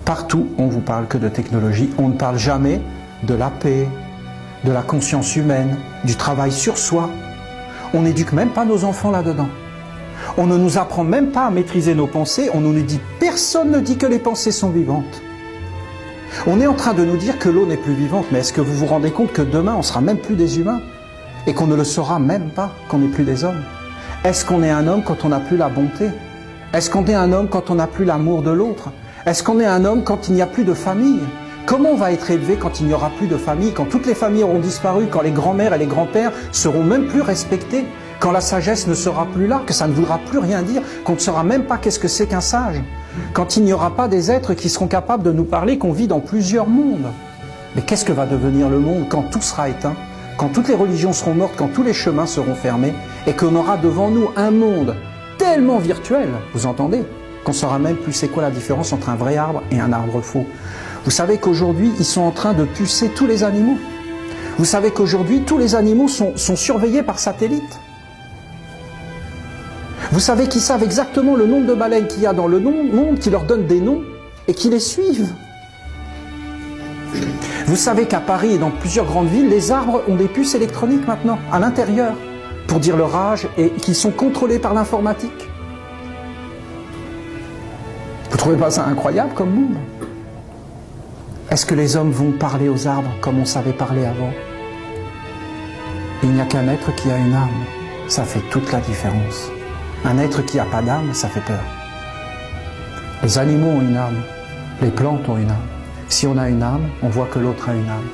Partout, on ne vous parle que de technologie. On ne parle jamais de la paix, de la conscience humaine, du travail sur soi. On n'éduque même pas nos enfants là-dedans. On ne nous apprend même pas à maîtriser nos pensées. On nous dit, personne ne dit que les pensées sont vivantes. On est en train de nous dire que l'eau n'est plus vivante. Mais est-ce que vous vous rendez compte que demain, on ne sera même plus des humains? Et qu'on ne le saura même pas, qu'on n'est plus des hommes? Est-ce qu'on est un homme quand on n'a plus la bonté? Est-ce qu'on est un homme quand on n'a plus l'amour de l'autre? Est-ce qu'on est un homme quand il n'y a plus de famille? Comment on va être élevé quand il n'y aura plus de famille? Quand toutes les familles auront disparu? Quand les grands-mères et les grands-pères seront même plus respectés? Quand la sagesse ne sera plus là? Que ça ne voudra plus rien dire? Qu'on ne saura même pas qu'est-ce que c'est qu'un sage? Quand il n'y aura pas des êtres qui seront capables de nous parler qu'on vit dans plusieurs mondes? Mais qu'est-ce que va devenir le monde quand tout sera éteint? Quand toutes les religions seront mortes? Quand tous les chemins seront fermés? Et qu'on aura devant nous un monde tellement virtuel, vous entendez, qu'on ne saura même plus c'est quoi la différence entre un vrai arbre et un arbre faux. Vous savez qu'aujourd'hui, ils sont en train de pucer tous les animaux. Vous savez qu'aujourd'hui, tous les animaux sont surveillés par satellite. Vous savez qu'ils savent exactement le nombre de baleines qu'il y a dans le monde, qui leur donnent des noms et qui les suivent. Vous savez qu'à Paris et dans plusieurs grandes villes, les arbres ont des puces électroniques maintenant, à l'intérieur, pour dire leur âge et qui sont contrôlés par l'informatique. Vous trouvez pas ça incroyable comme monde? Est-ce que les hommes vont parler aux arbres comme on savait parler avant? Il n'y a qu'un être qui a une âme. Ça fait toute la différence. Un être qui n'a pas d'âme, ça fait peur. Les animaux ont une âme. Les plantes ont une âme. Si on a une âme, on voit que l'autre a une âme.